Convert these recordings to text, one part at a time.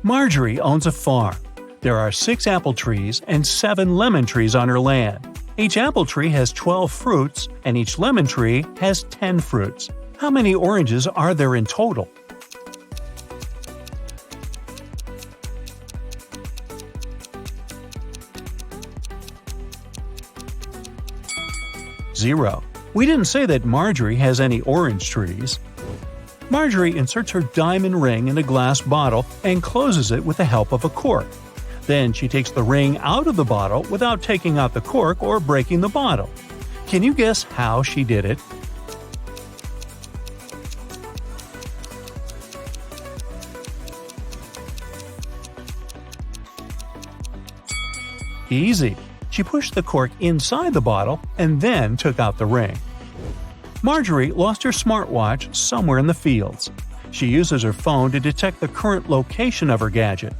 Marjorie owns a farm. There are 6 apple trees and 7 lemon trees on her land. Each apple tree has 12 fruits, and each lemon tree has 10 fruits. How many oranges are there in total? Zero. We didn't say that Marjorie has any orange trees. Marjorie inserts her diamond ring in a glass bottle and closes it with the help of a cork. Then she takes the ring out of the bottle without taking out the cork or breaking the bottle. Can you guess how she did it? Easy. She pushed the cork inside the bottle and then took out the ring. Marjorie lost her smartwatch somewhere in the fields. She uses her phone to detect the current location of her gadget.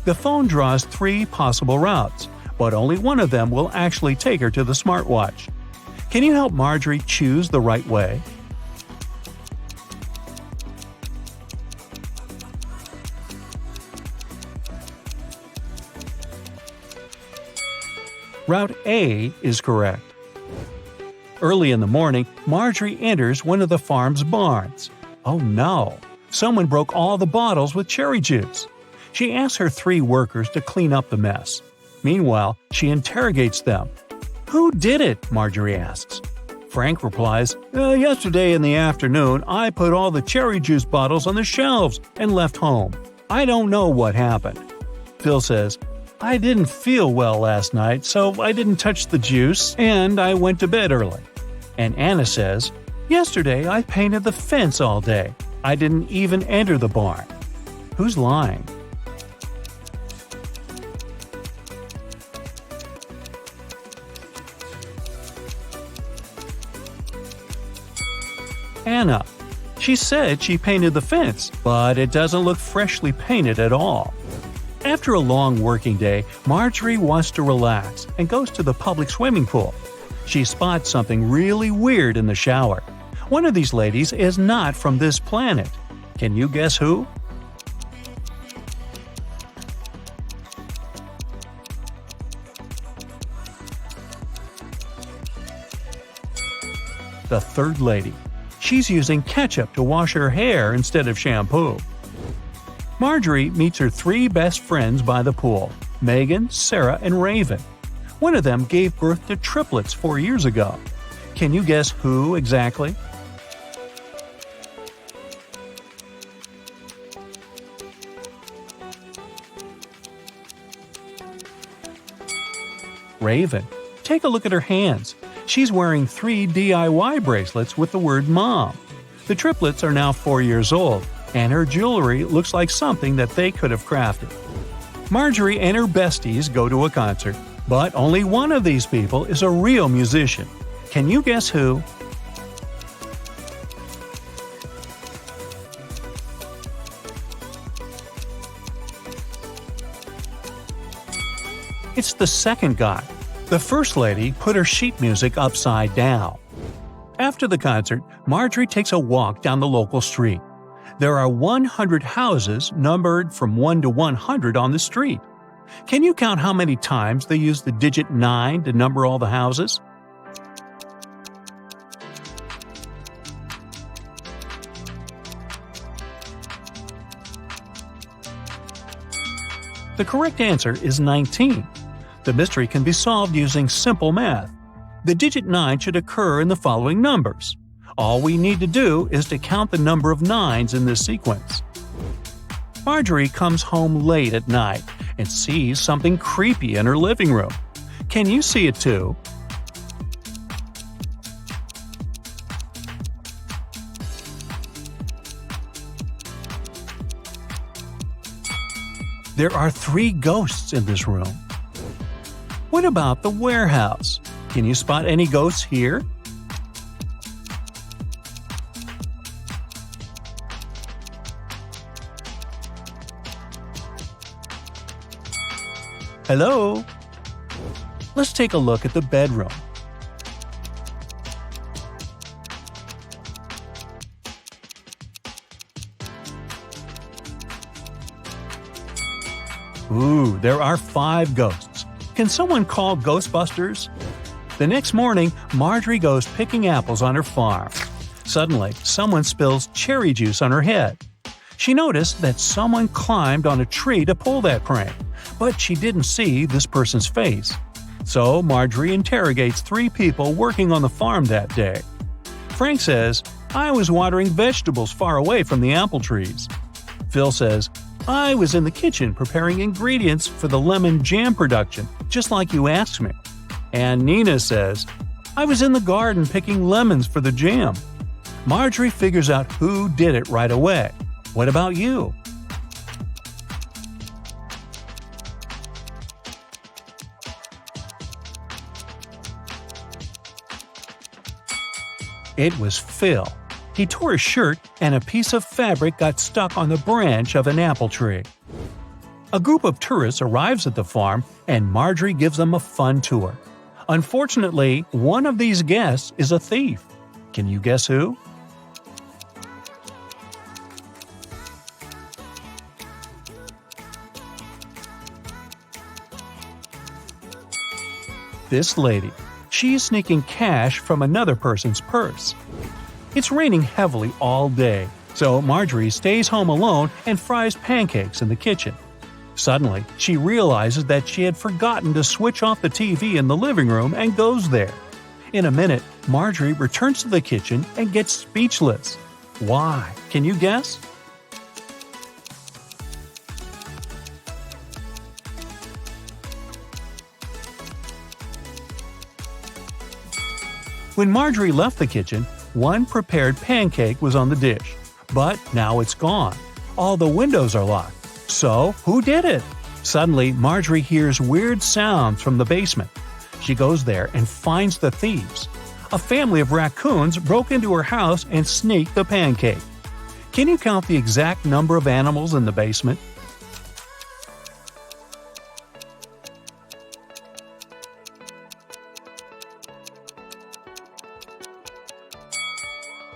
The phone draws 3 possible routes, but only one of them will actually take her to the smartwatch. Can you help Marjorie choose the right way? Route A is correct. Early in the morning, Marjorie enters one of the farm's barns. Oh no! Someone broke all the bottles with cherry juice. She asks her 3 workers to clean up the mess. Meanwhile, she interrogates them. "Who did it?" Marjorie asks. Frank replies, "Yesterday in the afternoon, I put all the cherry juice bottles on the shelves and left home. I don't know what happened." Phil says, "I didn't feel well last night, so I didn't touch the juice, and I went to bed early." And Anna says, "Yesterday I painted the fence all day. I didn't even enter the barn." Who's lying? Anna. She said she painted the fence, but it doesn't look freshly painted at all. After a long working day, Marjorie wants to relax and goes to the public swimming pool. She spots something really weird in the shower. One of these ladies is not from this planet. Can you guess who? The third lady. She's using ketchup to wash her hair instead of shampoo. Marjorie meets her 3 best friends by the pool, Megan, Sarah, and Raven. One of them gave birth to triplets 4 years ago. Can you guess who exactly? Raven. Take a look at her hands. She's wearing 3 DIY bracelets with the word Mom. The triplets are now 4 years old, and her jewelry looks like something that they could have crafted. Marjorie and her besties go to a concert, but only one of these people is a real musician. Can you guess who? It's the second guy. The first lady put her sheet music upside down. After the concert, Marjorie takes a walk down the local street. There are 100 houses numbered from 1 to 100 on the street. Can you count how many times they use the digit 9 to number all the houses? The correct answer is 19. The mystery can be solved using simple math. The digit 9 should occur in the following numbers. All we need to do is to count the number of 9s in this sequence. Marjorie comes home late at night and sees something creepy in her living room. Can you see it too? There are 3 ghosts in this room. What about the warehouse? Can you spot any ghosts here? Hello? Let's take a look at the bedroom. Ooh, there are 5 ghosts. Can someone call Ghostbusters? The next morning, Marjorie goes picking apples on her farm. Suddenly, someone spills cherry juice on her head. She noticed that someone climbed on a tree to pull that prank, but she didn't see this person's face. So Marjorie interrogates 3 people working on the farm that day. Frank says, "I was watering vegetables far away from the apple trees." Phil says, "I was in the kitchen preparing ingredients for the lemon jam production, just like you asked me." And Nina says, "I was in the garden picking lemons for the jam." Marjorie figures out who did it right away. What about you? It was Phil. He tore his shirt and a piece of fabric got stuck on the branch of an apple tree. A group of tourists arrives at the farm and Marjorie gives them a fun tour. Unfortunately, one of these guests is a thief. Can you guess who? This lady. She's sneaking cash from another person's purse. It's raining heavily all day, so Marjorie stays home alone and fries pancakes in the kitchen. Suddenly, she realizes that she had forgotten to switch off the TV in the living room and goes there. In a minute, Marjorie returns to the kitchen and gets speechless. Why? Can you guess? When Marjorie left the kitchen, one prepared pancake was on the dish. But now it's gone. All the windows are locked. So, who did it? Suddenly, Marjorie hears weird sounds from the basement. She goes there and finds the thieves. A family of raccoons broke into her house and sneaked the pancake. Can you count the exact number of animals in the basement?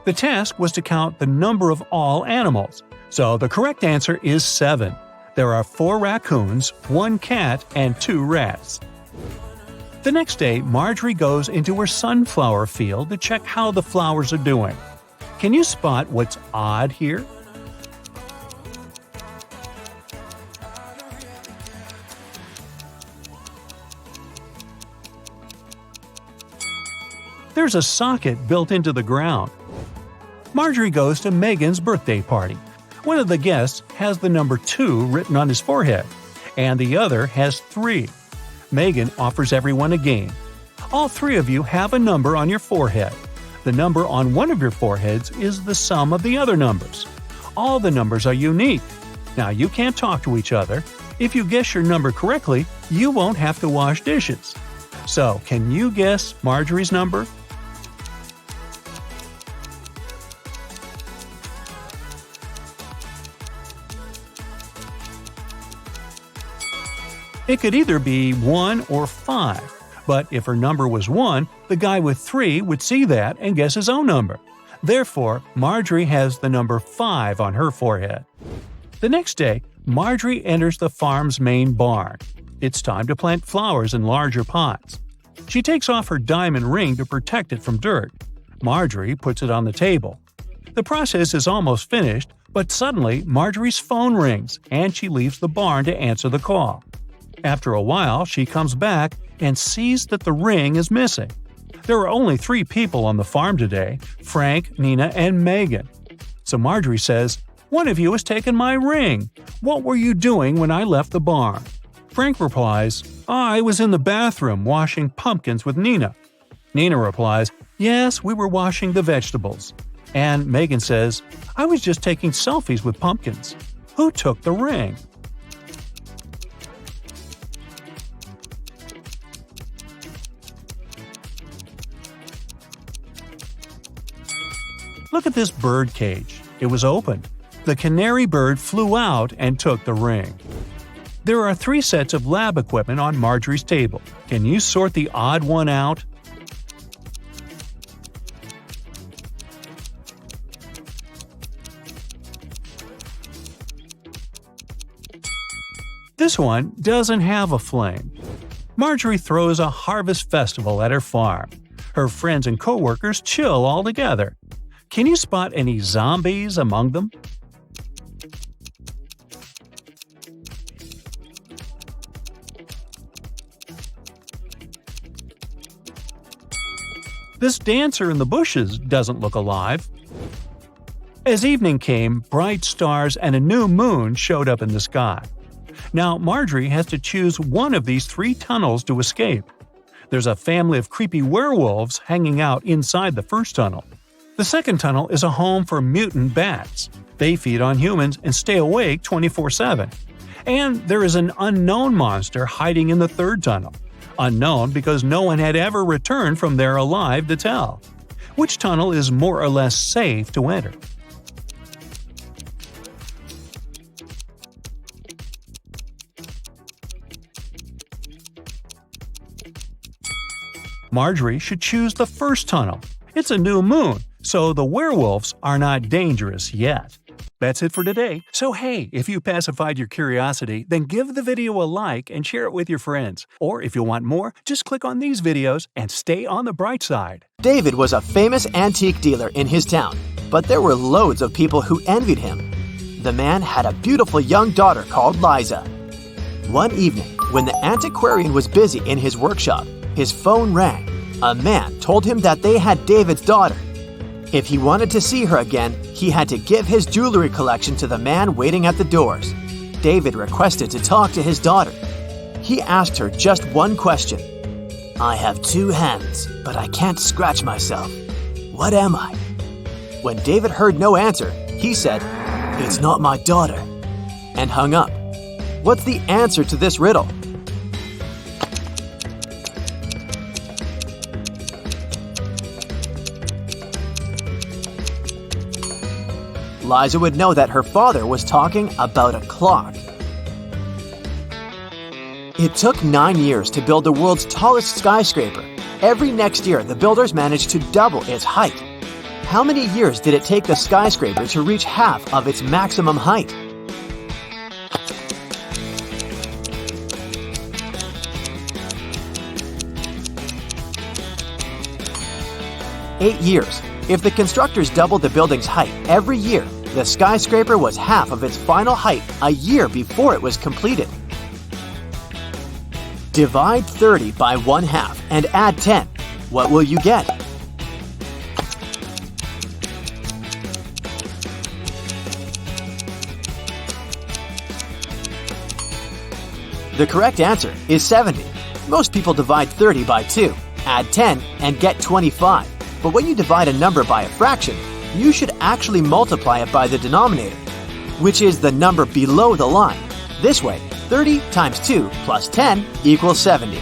The task was to count the number of all animals, so the correct answer is 7. There are 4 raccoons, 1 cat, and 2 rats. The next day, Marjorie goes into her sunflower field to check how the flowers are doing. Can you spot what's odd here? There's a socket built into the ground. Marjorie goes to Megan's birthday party. One of the guests has the number 2 written on his forehead, and the other has 3. Megan offers everyone a game. All 3 of you have a number on your forehead. The number on one of your foreheads is the sum of the other numbers. All the numbers are unique. Now you can't talk to each other. If you guess your number correctly, you won't have to wash dishes. So, can you guess Marjorie's number? It could either be 1 or 5, but if her number was 1, the guy with 3 would see that and guess his own number. Therefore, Marjorie has the number 5 on her forehead. The next day, Marjorie enters the farm's main barn. It's time to plant flowers in larger pots. She takes off her diamond ring to protect it from dirt. Marjorie puts it on the table. The process is almost finished, but suddenly Marjorie's phone rings and she leaves the barn to answer the call. After a while, she comes back and sees that the ring is missing. There are only 3 people on the farm today: Frank, Nina, and Megan. So Marjorie says, "One of you has taken my ring. What were you doing when I left the barn?" Frank replies, "I was in the bathroom washing pumpkins with Nina." Nina replies, "Yes, we were washing the vegetables." And Megan says, "I was just taking selfies with pumpkins. Who took the ring?" Look at this bird cage. It was opened. The canary bird flew out and took the ring. There are 3 sets of lab equipment on Marjorie's table. Can you sort the odd one out? This one doesn't have a flame. Marjorie throws a harvest festival at her farm. Her friends and coworkers chill all together. Can you spot any zombies among them? This dancer in the bushes doesn't look alive. As evening came, bright stars and a new moon showed up in the sky. Now Marjorie has to choose one of these 3 tunnels to escape. There's a family of creepy werewolves hanging out inside the first tunnel. The second tunnel is a home for mutant bats. They feed on humans and stay awake 24/7. And there is an unknown monster hiding in the third tunnel. Unknown because no one had ever returned from there alive to tell. Which tunnel is more or less safe to enter? Marjorie should choose the first tunnel. It's a new moon, so the werewolves are not dangerous yet. That's it for today. So hey, if you pacified your curiosity, then give the video a like and share it with your friends. Or if you want more, just click on these videos and stay on the bright side. David was a famous antique dealer in his town, but there were loads of people who envied him. The man had a beautiful young daughter called Liza. One evening, when the antiquarian was busy in his workshop, his phone rang. A man told him that they had David's daughter. If he wanted to see her again, he had to give his jewelry collection to the man waiting at the doors. David requested to talk to his daughter. He asked her just one question. "I have 2 hands, but I can't scratch myself. What am I?" When David heard no answer, he said, "It's not my daughter," and hung up. What's the answer to this riddle? Liza would know that her father was talking about a clock. It took 9 years to build the world's tallest skyscraper. Every next year, the builders managed to double its height. How many years did it take the skyscraper to reach half of its maximum height? Eight years. If the constructors doubled the building's height every year, the skyscraper was half of its final height a year before it was completed. Divide 30 by 1/2 and add 10. What will you get? The correct answer is 70. Most people divide 30 by 2, add 10, and get 25. But when you divide a number by a fraction, you should actually multiply it by the denominator, which is the number below the line. This way, 30 times 2 plus 10 equals 70.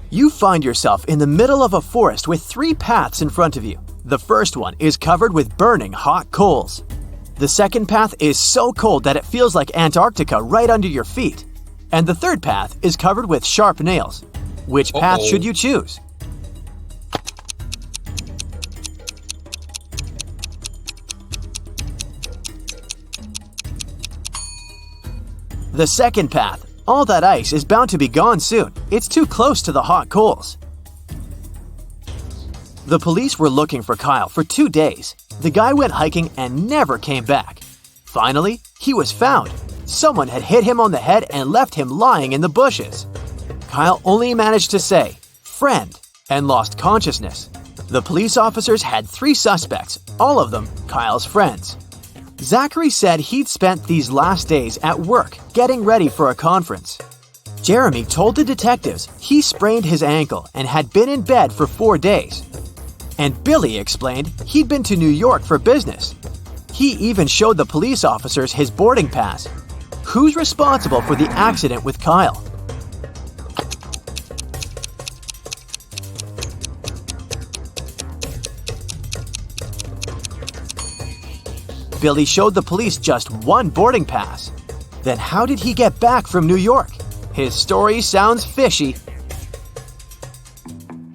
You find yourself in the middle of a forest with 3 paths in front of you. The first one is covered with burning hot coals. The second path is so cold that it feels like Antarctica right under your feet. And the third path is covered with sharp nails. Which path should you choose? The second path. All that ice is bound to be gone soon. It's too close to the hot coals. The police were looking for Kyle for 2 days. The guy went hiking and never came back. Finally, he was found. Someone had hit him on the head and left him lying in the bushes. Kyle only managed to say, "Friend," and lost consciousness. The police officers had 3 suspects, all of them Kyle's friends. Zachary said he'd spent these last days at work getting ready for a conference. Jeremy told the detectives he sprained his ankle and had been in bed for 4 days. And Billy explained he'd been to New York for business. He even showed the police officers his boarding pass. Who's responsible for the accident with Kyle? Billy showed the police just 1 boarding pass. Then how did he get back from New York? His story sounds fishy.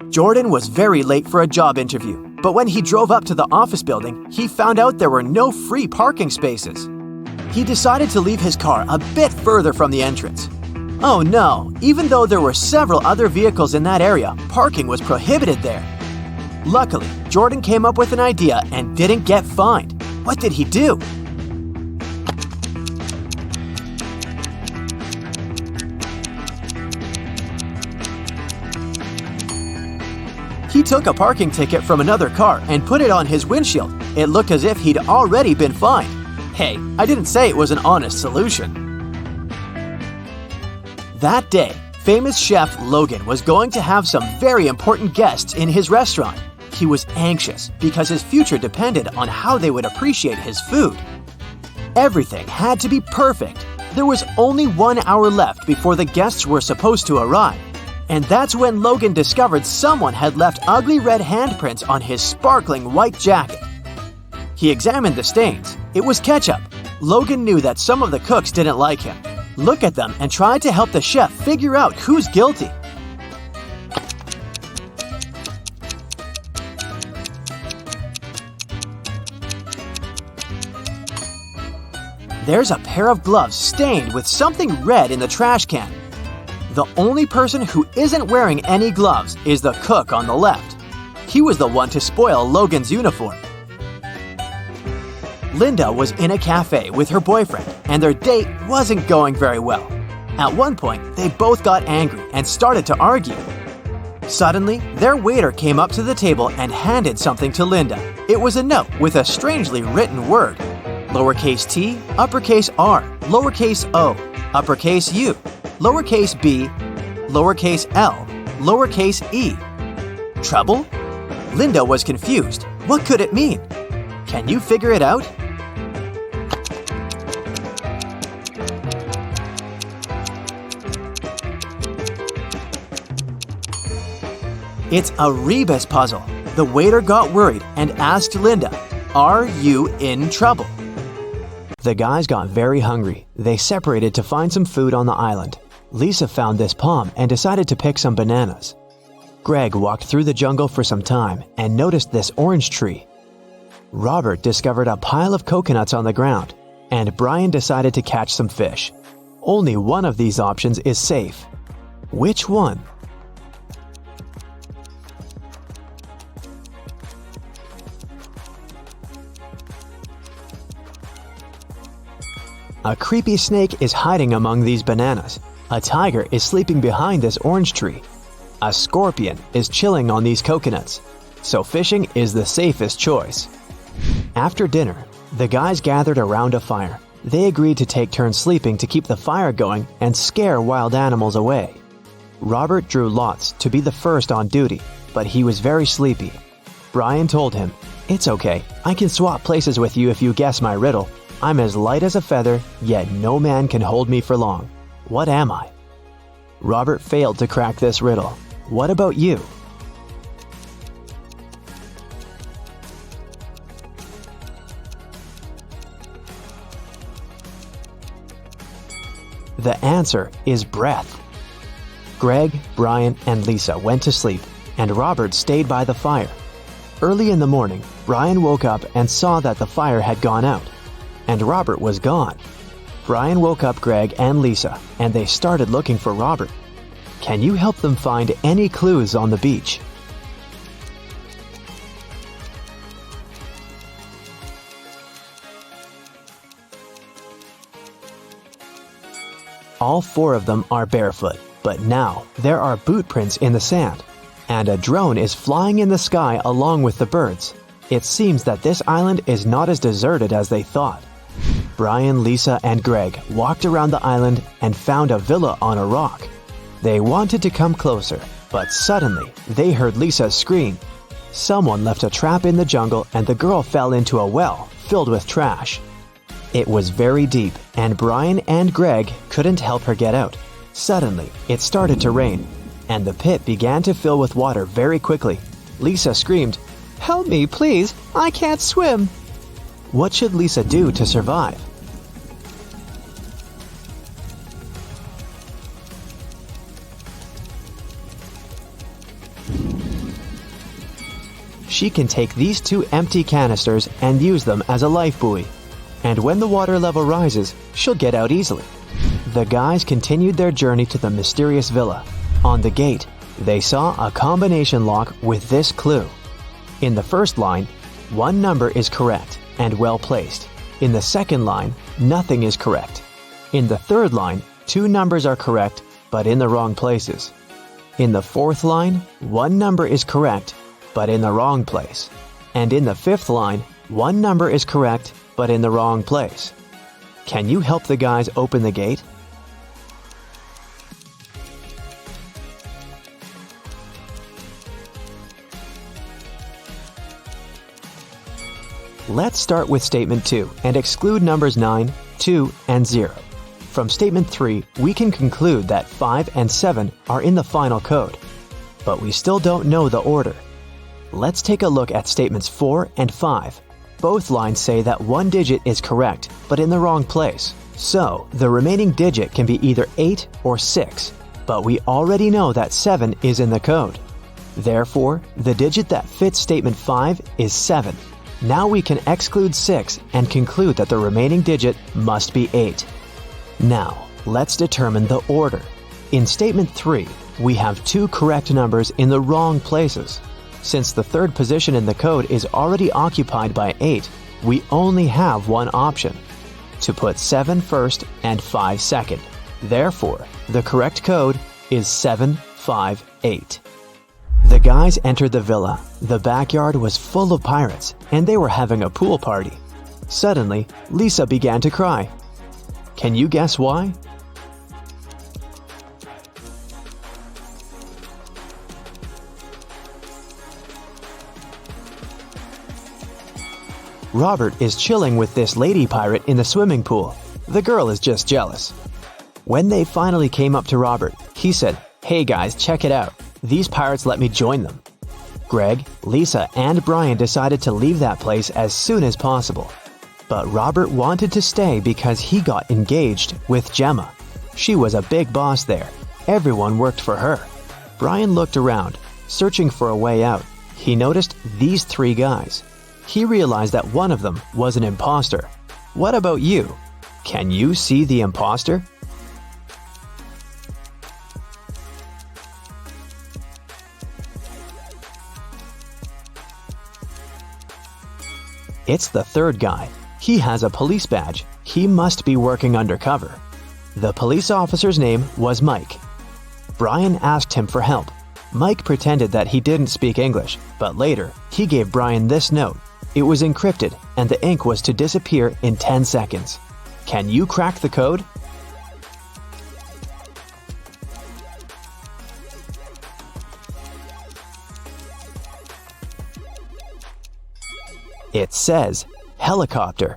Jordan was very late for a job interview, but when he drove up to the office building, he found out there were no free parking spaces. He decided to leave his car a bit further from the entrance. Oh no, even though there were several other vehicles in that area, parking was prohibited there. Luckily, Jordan came up with an idea and didn't get fined. What did he do? He took a parking ticket from another car and put it on his windshield. It looked as if he'd already been fined. Hey, I didn't say it was an honest solution. That day, famous chef Logan was going to have some very important guests in his restaurant. He was anxious because his future depended on how they would appreciate his food. Everything had to be perfect. There was only 1 hour left before the guests were supposed to arrive. And that's when Logan discovered someone had left ugly red handprints on his sparkling white jacket. He examined the stains. It was ketchup. Logan knew that some of the cooks didn't like him. Look at them and tried to help the chef figure out who's guilty. There's a pair of gloves stained with something red in the trash can. The only person who isn't wearing any gloves is the cook on the left. He was the one to spoil Logan's uniform. Linda was in a cafe with her boyfriend, and their date wasn't going very well. At one point, they both got angry and started to argue. Suddenly, their waiter came up to the table and handed something to Linda. It was a note with a strangely written word. Lowercase t, uppercase r, lowercase o, uppercase u, lowercase b, lowercase l, lowercase e. Trouble? Linda was confused. What could it mean? Can you figure it out? It's a Rebus puzzle. The waiter got worried and asked Linda, "Are you in trouble?" The guys got very hungry. They separated to find some food on the island. Lisa found this palm and decided to pick some bananas. Greg walked through the jungle for some time and noticed this orange tree. Robert discovered a pile of coconuts on the ground, and Brian decided to catch some fish. Only one of these options is safe. Which one? A creepy snake is hiding among these bananas. A tiger is sleeping behind this orange tree. A scorpion is chilling on these coconuts. So fishing is the safest choice. After dinner, the guys gathered around a fire. They agreed to take turns sleeping to keep the fire going and scare wild animals away. Robert drew lots to be the first on duty, but he was very sleepy. Brian told him, "It's okay, I can swap places with you if you guess my riddle. I'm as light as a feather, yet no man can hold me for long. What am I?" Robert failed to crack this riddle. What about you? The answer is breath. Greg, Brian, and Lisa went to sleep, and Robert stayed by the fire. Early in the morning, Brian woke up and saw that the fire had gone out, and Robert was gone. Brian woke up Greg and Lisa, and they started looking for Robert. Can you help them find any clues on the beach? All four of them are barefoot, but now there are boot prints in the sand, and a drone is flying in the sky along with the birds. It seems that this island is not as deserted as they thought. Brian, Lisa, and Greg walked around the island and found a villa on a rock. They wanted to come closer, but suddenly they heard Lisa scream. Someone left a trap in the jungle and the girl fell into a well filled with trash. It was very deep, and Brian and Greg couldn't help her get out. Suddenly, it started to rain, and the pit began to fill with water very quickly. Lisa screamed, "Help me, please! I can't swim!" What should Lisa do to survive? She can take these two empty canisters and use them as a life buoy. and when the water level rises, she'll get out easily. The guys continued their journey to the mysterious villa. On the gate, they saw a combination lock with this clue. In the first line, one number is correct and well placed. In the second line, nothing is correct. In the third line, two numbers are correct but in the wrong places. In the fourth line, one number is correct but in the wrong place. And in the fifth line, one number is correct but in the wrong place. Can you help the guys open the gate? Let's start with statement 2 and exclude numbers 9, 2, and 0. From statement 3, we can conclude that 5 and 7 are in the final code, but we still don't know the order. Let's take a look at statements 4 and 5. Both lines say that one digit is correct, but in the wrong place. So, the remaining digit can be either 8 or 6, but we already know that 7 is in the code. Therefore, the digit that fits statement 5 is 7. Now we can exclude 6 and conclude that the remaining digit must be 8. Now, let's determine the order. In statement 3, we have two correct numbers in the wrong places. Since the third position in the code is already occupied by 8, we only have one option: to put 7 first and 5 second. Therefore, the correct code is 758. The guys entered the villa. The backyard was full of pirates, and they were having a pool party. Suddenly, Lisa began to cry. Can you guess why? Robert is chilling with this lady pirate in the swimming pool. The girl is just jealous. When they finally came up to Robert, he said, "Hey guys, check it out. These pirates let me join them." Greg, Lisa, and Brian decided to leave that place as soon as possible. But Robert wanted to stay because he got engaged with Gemma. She was a big boss there. Everyone worked for her. Brian looked around, searching for a way out. He noticed these three guys. He realized that one of them was an imposter. What about you? Can you see the imposter? It's the third guy. He has a police badge. He must be working undercover. The police officer's name was Mike. Brian asked him for help. Mike pretended that he didn't speak English, but later, he gave Brian this note. It was encrypted, and the ink was to disappear in 10 seconds. Can you crack the code? It says, helicopter.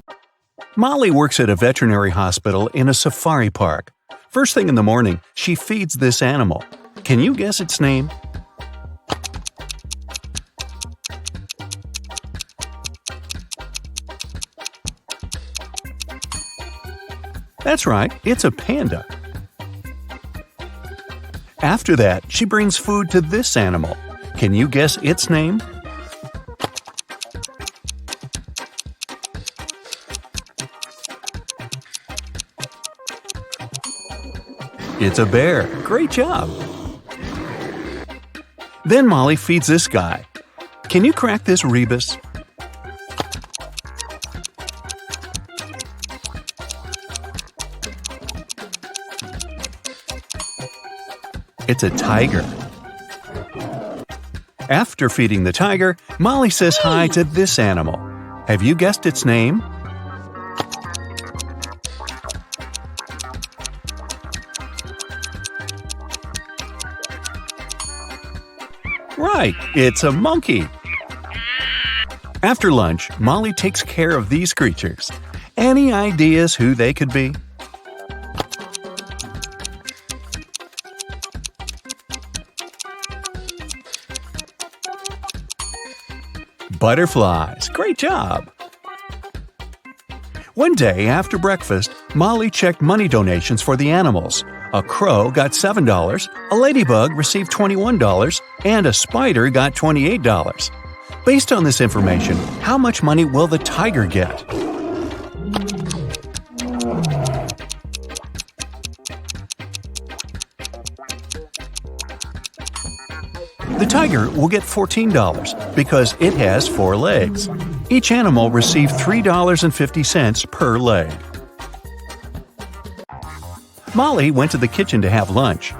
Molly works at a veterinary hospital in a safari park. First thing in the morning, she feeds this animal. Can you guess its name? That's right, it's a panda. After that, she brings food to this animal. Can you guess its name? It's a bear. Great job! Then Molly feeds this guy. Can you crack this Rebus? It's a tiger. After feeding the tiger, Molly says hi to this animal. Have you guessed its name? Right, it's a monkey. After lunch, Molly takes care of these creatures. Any ideas who they could be? Butterflies. Great job! One day after breakfast, Molly checked money donations for the animals. A crow got $7, a ladybug received $21, and a spider got $28. Based on this information, how much money will the tiger get? The tiger will get $14 because it has 4 legs. Each animal received $3.50 per leg. Molly went to the kitchen to have lunch.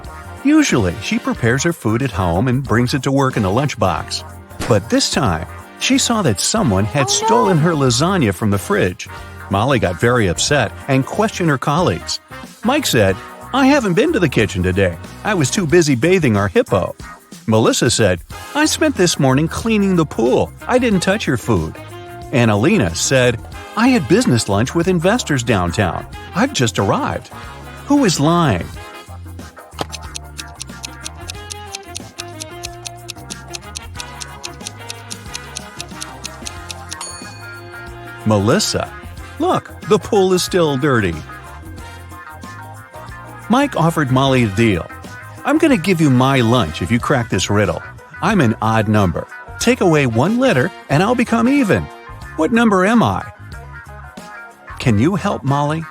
Usually, she prepares her food at home and brings it to work in a lunchbox. But this time, she saw that someone had stolen her lasagna from the fridge. Molly got very upset and questioned her colleagues. Mike said, "I haven't been to the kitchen today. I was too busy bathing our hippo." Melissa said, "I spent this morning cleaning the pool. I didn't touch your food." And Alina said, "I had business lunch with investors downtown. I've just arrived." Who is lying? Melissa. Look, the pool is still dirty. Mike offered Molly a deal. "I'm going to give you my lunch if you crack this riddle. I'm an odd number. Take away 1 letter and I'll become even. What number am I?" Can you help Molly?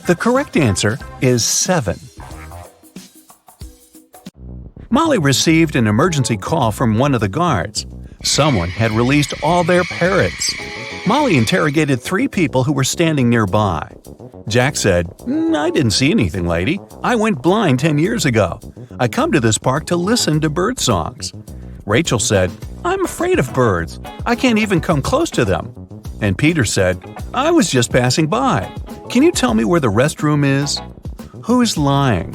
The correct answer is 7. Molly received an emergency call from one of the guards. Someone had released all their parrots. Molly interrogated 3 people who were standing nearby. Jack said, "I didn't see anything, lady. I went blind 10 years ago. I come to this park to listen to bird songs." Rachel said, "I'm afraid of birds. I can't even come close to them." And Peter said, "I was just passing by. Can you tell me where the restroom is?" Who's lying?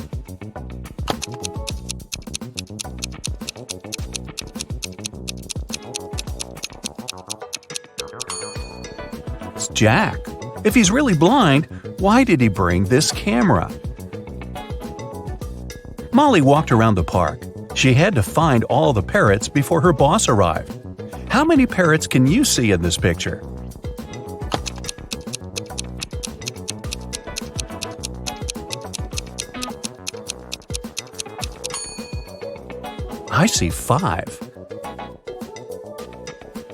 It's Jack. If he's really blind, why did he bring this camera? Molly walked around the park. She had to find all the parrots before her boss arrived. How many parrots can you see in this picture? I see 5.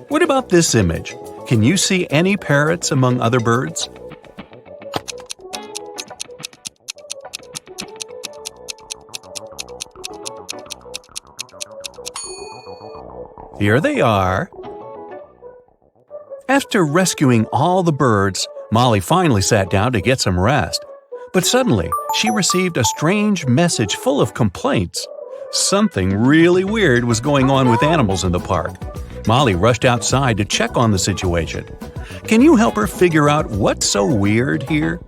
What about this image? Can you see any parrots among other birds? Here they are. After rescuing all the birds, Molly finally sat down to get some rest. But suddenly, she received a strange message full of complaints. Something really weird was going on with animals in the park. Molly rushed outside to check on the situation. Can you help her figure out what's so weird here?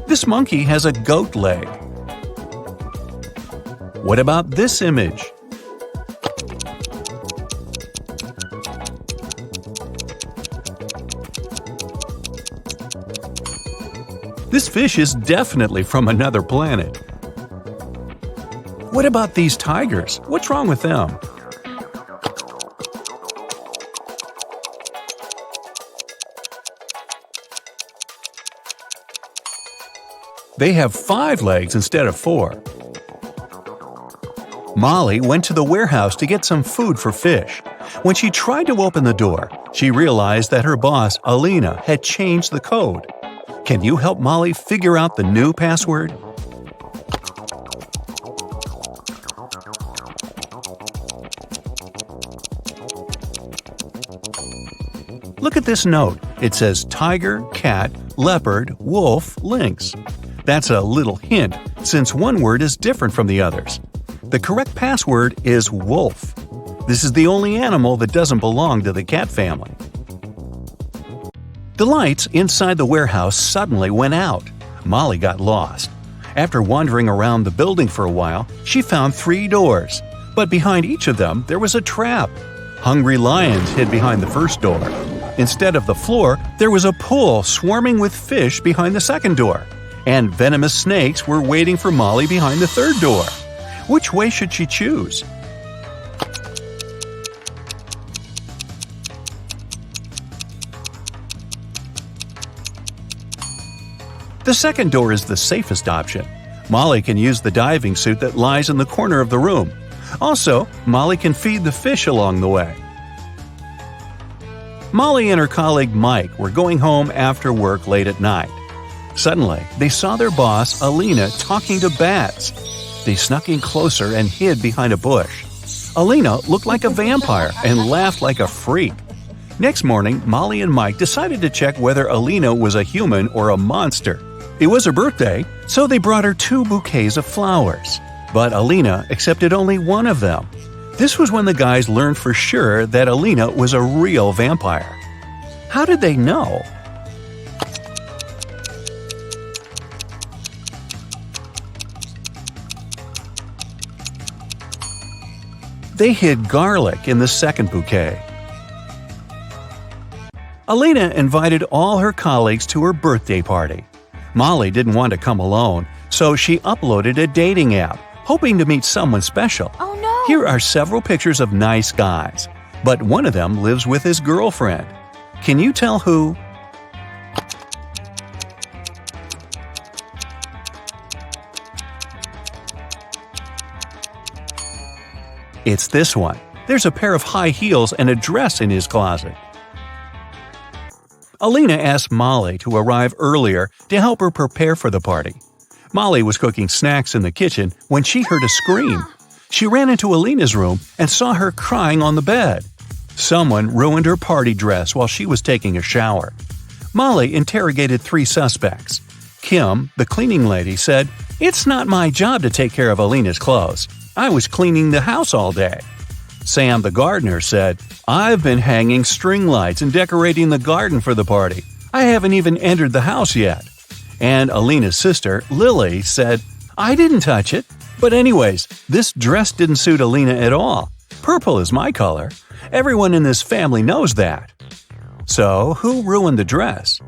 This monkey has a goat leg. What about this image? This fish is definitely from another planet. What about these tigers? What's wrong with them? They have 5 legs instead of 4. Molly went to the warehouse to get some food for fish. When she tried to open the door, she realized that her boss, Alina, had changed the code. Can you help Molly figure out the new password? Look at this note. It says tiger, cat, leopard, wolf, lynx. That's a little hint, since one word is different from the others. The correct password is wolf. This is the only animal that doesn't belong to the cat family. The lights inside the warehouse suddenly went out. Molly got lost. After wandering around the building for a while, she found 3 doors. But behind each of them, there was a trap. Hungry lions hid behind the first door. Instead of the floor, there was a pool swarming with fish behind the second door. And venomous snakes were waiting for Molly behind the third door. Which way should she choose? The second door is the safest option. Molly can use the diving suit that lies in the corner of the room. Also, Molly can feed the fish along the way. Molly and her colleague Mike were going home after work late at night. Suddenly, they saw their boss, Alina, talking to bats. They snuck in closer and hid behind a bush. Alina looked like a vampire and laughed like a freak. Next morning, Molly and Mike decided to check whether Alina was a human or a monster. It was her birthday, so they brought her 2 bouquets of flowers. But Alina accepted only one of them. This was when the guys learned for sure that Alina was a real vampire. How did they know? They hid garlic in the second bouquet. Alina invited all her colleagues to her birthday party. Molly didn't want to come alone, so she uploaded a dating app, hoping to meet someone special. Oh no! Here are several pictures of nice guys, but one of them lives with his girlfriend. Can you tell who? It's this one. There's a pair of high heels and a dress in his closet. Alina asked Molly to arrive earlier to help her prepare for the party. Molly was cooking snacks in the kitchen when she heard a scream. She ran into Alina's room and saw her crying on the bed. Someone ruined her party dress while she was taking a shower. Molly interrogated 3 suspects. Kim, the cleaning lady, said, "It's not my job to take care of Alina's clothes. I was cleaning the house all day." Sam, the gardener, said, "I've been hanging string lights and decorating the garden for the party. I haven't even entered the house yet." And Alina's sister, Lily, said, "I didn't touch it. But anyways, this dress didn't suit Alina at all. Purple is my color. Everyone in this family knows that." So, who ruined the dress?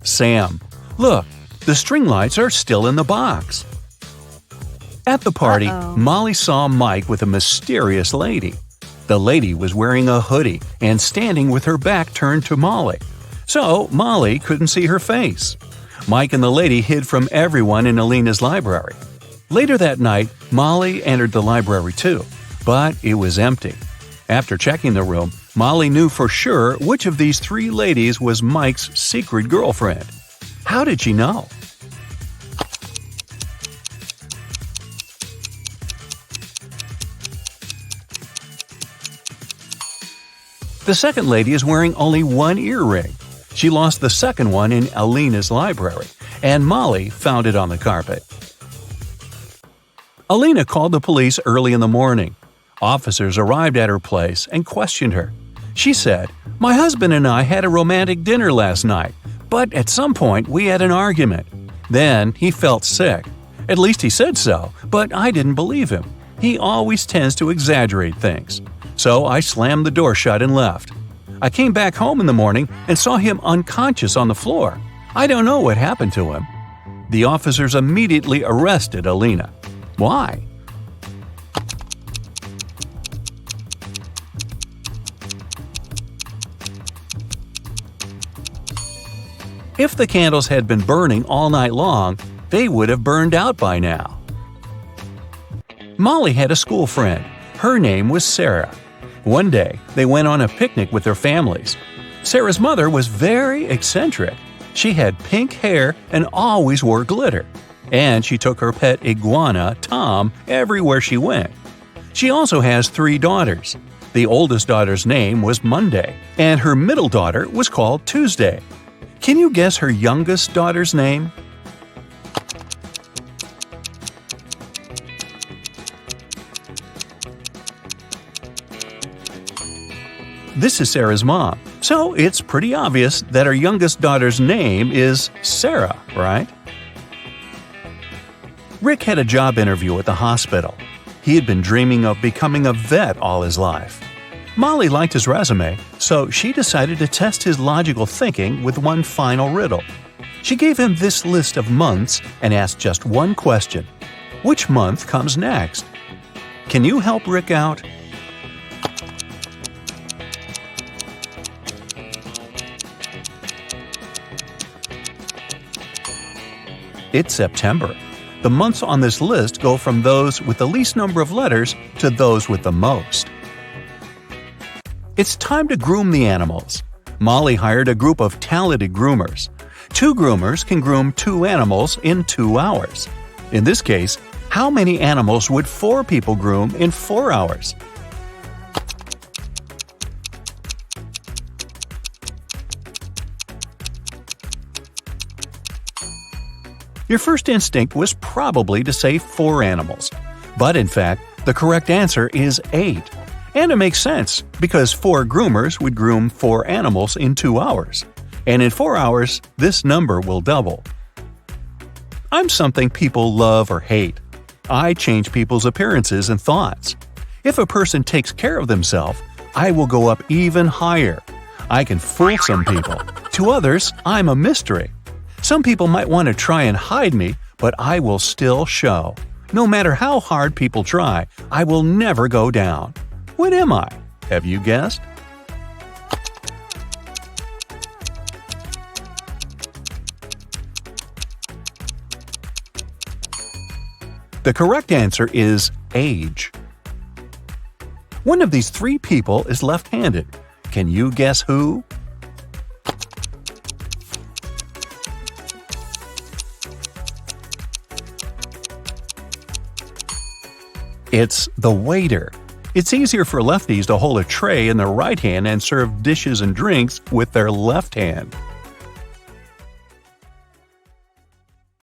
Sam. Look, the string lights are still in the box. At the party, Molly saw Mike with a mysterious lady. The lady was wearing a hoodie and standing with her back turned to Molly. So Molly couldn't see her face. Mike and the lady hid from everyone in Alina's library. Later that night, Molly entered the library too, but it was empty. After checking the room, Molly knew for sure which of these 3 ladies was Mike's secret girlfriend. How did she know? The second lady is wearing only 1 earring. She lost the second one in Alina's library, and Molly found it on the carpet. Alina called the police early in the morning. Officers arrived at her place and questioned her. She said, "My husband and I had a romantic dinner last night, but at some point we had an argument. Then he felt sick. At least he said so, but I didn't believe him. He always tends to exaggerate things. So I slammed the door shut and left. I came back home in the morning and saw him unconscious on the floor. I don't know what happened to him." The officers immediately arrested Alina. Why? If the candles had been burning all night long, they would have burned out by now. Molly had a school friend. Her name was Sarah. One day, they went on a picnic with their families. Sarah's mother was very eccentric. She had pink hair and always wore glitter. And she took her pet iguana, Tom, everywhere she went. She also has 3 daughters. The oldest daughter's name was Monday, and her middle daughter was called Tuesday. Can you guess her youngest daughter's name? This is Sarah's mom, so it's pretty obvious that her youngest daughter's name is Sarah, right? Rick had a job interview at the hospital. He had been dreaming of becoming a vet all his life. Molly liked his resume, so she decided to test his logical thinking with one final riddle. She gave him this list of months and asked just one question. Which month comes next? Can you help Rick out? It's September. The months on this list go from those with the least number of letters to those with the most. It's time to groom the animals. Molly hired a group of talented groomers. 2 groomers can groom 2 animals in 2 hours. In this case, how many animals would 4 people groom in 4 hours? Your first instinct was probably to say 4 animals. But in fact, the correct answer is 8. And it makes sense, because 4 groomers would groom 4 animals in 2 hours. And in 4 hours, this number will double. I'm something people love or hate. I change people's appearances and thoughts. If a person takes care of themselves, I will go up even higher. I can fool some people. To others, I'm a mystery. Some people might want to try and hide me, but I will still show. No matter how hard people try, I will never go down. What am I? Have you guessed? The correct answer is age. One of these 3 people is left-handed. Can you guess who? It's the waiter. It's easier for lefties to hold a tray in their right hand and serve dishes and drinks with their left hand.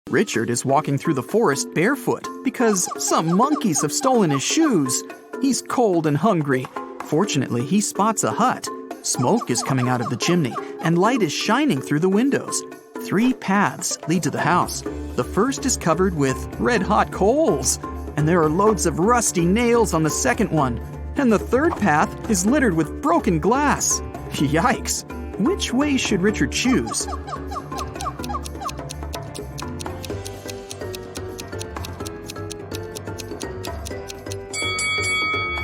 Richard is walking through the forest barefoot because some monkeys have stolen his shoes. He's cold and hungry. Fortunately, he spots a hut. Smoke is coming out of the chimney, and light is shining through the windows. 3 paths lead to the house. The first is covered with red-hot coals, and there are loads of rusty nails on the second one. And the third path is littered with broken glass. Yikes! Which way should Richard choose?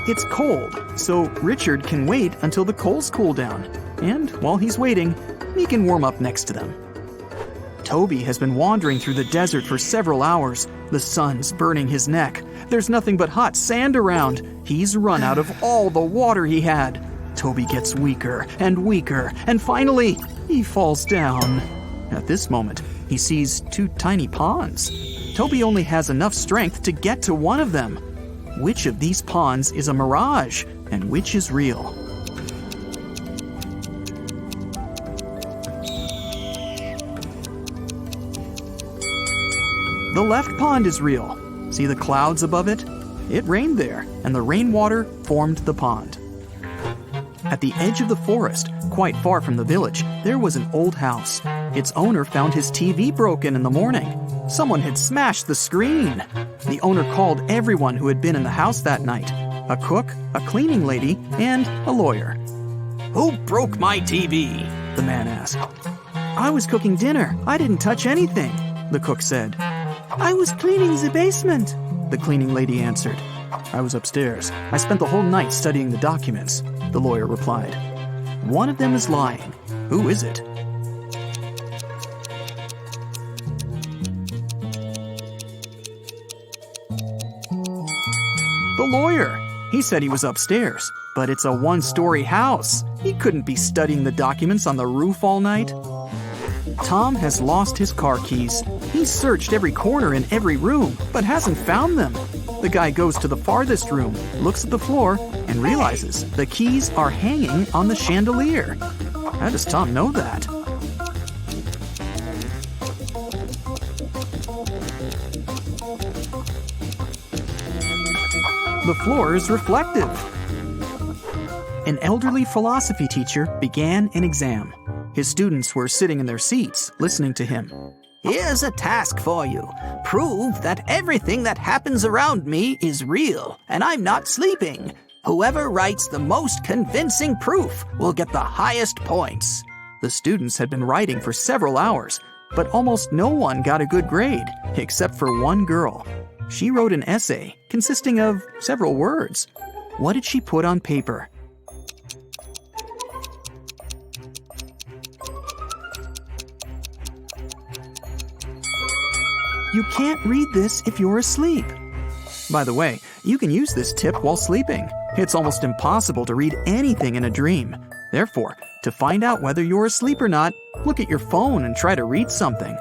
It's cold, so Richard can wait until the coals cool down. And while he's waiting, he can warm up next to them. Toby has been wandering through the desert for several hours. The sun's burning his neck. There's nothing but hot sand around. He's run out of all the water he had. Toby gets weaker and weaker, and finally, he falls down. At this moment, he sees 2 tiny ponds. Toby only has enough strength to get to one of them. Which of these ponds is a mirage, and which is real? The left pond is real. See the clouds above it? It rained there, and the rainwater formed the pond. At the edge of the forest, quite far from the village, there was an old house. Its owner found his TV broken in the morning. Someone had smashed the screen. The owner called everyone who had been in the house that night: a cook, a cleaning lady, and a lawyer. "Who broke my TV?" the man asked. "I was cooking dinner. I didn't touch anything," the cook said. "I was cleaning the basement," the cleaning lady answered. "I was upstairs. I spent the whole night studying the documents," the lawyer replied. One of them is lying. Who is it? The lawyer. He said he was upstairs, but it's a 1-story house. He couldn't be studying the documents on the roof all night. Tom has lost his car keys. He's searched every corner in every room, but hasn't found them. The guy goes to the farthest room, looks at the floor, and realizes the keys are hanging on the chandelier. How does Tom know that? The floor is reflective. An elderly philosophy teacher began an exam. His students were sitting in their seats, listening to him. "Here's a task for you. Prove that everything that happens around me is real, and I'm not sleeping. Whoever writes the most convincing proof will get the highest points." The students had been writing for several hours, but almost no one got a good grade, except for one girl. She wrote an essay consisting of several words. What did she put on paper? You can't read this if you're asleep. By the way, you can use this tip while sleeping. It's almost impossible to read anything in a dream. Therefore, to find out whether you're asleep or not, look at your phone and try to read something.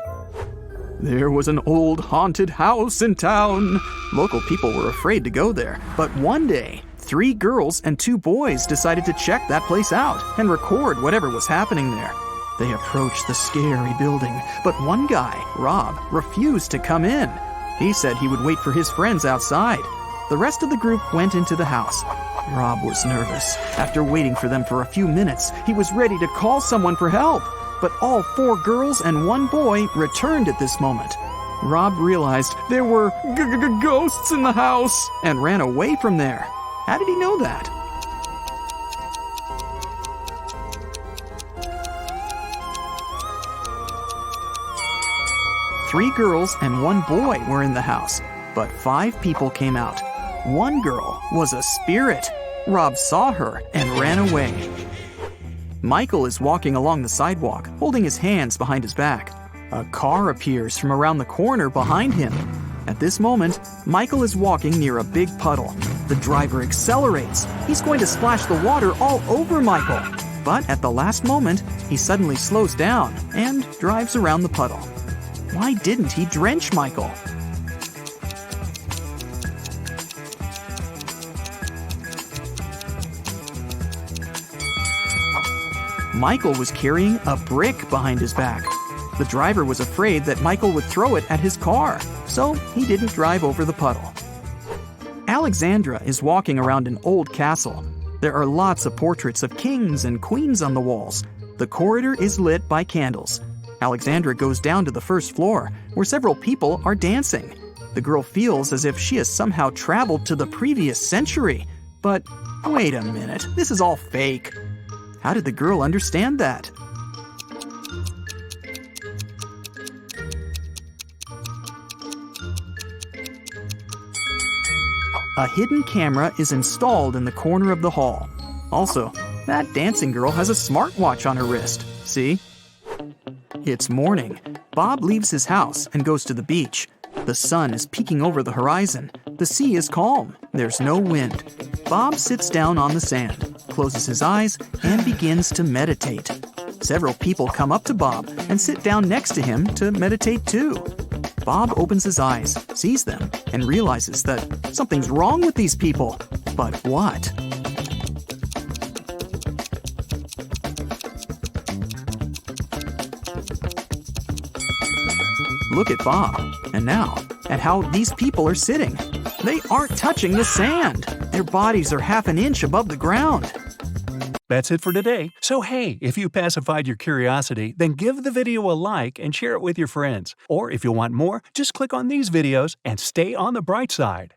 There was an old haunted house in town. Local people were afraid to go there, but one day, 3 girls and 2 boys decided to check that place out and record whatever was happening there. They approached the scary building, but one guy, Rob, refused to come in. He said he would wait for his friends outside. The rest of the group went into the house. Rob was nervous. After waiting for them for a few minutes, he was ready to call someone for help. But all 4 girls and 1 boy returned at this moment. Rob realized there were ghosts in the house and ran away from there. How did he know that? Three girls and 1 boy were in the house, but 5 people came out. 1 girl was a spirit. Rob saw her and ran away. Michael is walking along the sidewalk, holding his hands behind his back. A car appears from around the corner behind him. At this moment, Michael is walking near a big puddle. The driver accelerates. He's going to splash the water all over Michael. But at the last moment, he suddenly slows down and drives around the puddle. Why didn't he drench Michael? Michael was carrying a brick behind his back. The driver was afraid that Michael would throw it at his car, so he didn't drive over the puddle. Alexandra is walking around an old castle. There are lots of portraits of kings and queens on the walls. The corridor is lit by candles. Alexandra goes down to the first floor, where several people are dancing. The girl feels as if she has somehow traveled to the previous century. But wait a minute, this is all fake. How did the girl understand that? A hidden camera is installed in the corner of the hall. Also, that dancing girl has a smartwatch on her wrist. See? It's morning. Bob leaves his house and goes to the beach. The sun is peeking over the horizon. The sea is calm. There's no wind. Bob sits down on the sand, closes his eyes, and begins to meditate. Several people come up to Bob and sit down next to him to meditate too. Bob opens his eyes, sees them, and realizes that something's wrong with these people. But what? Look at Bob, and now at how these people are sitting. They aren't touching the sand. Their bodies are half an inch above the ground. That's it for today. So hey, if you pacified your curiosity, then give the video a like and share it with your friends. Or if you want more, just click on these videos and stay on the bright side.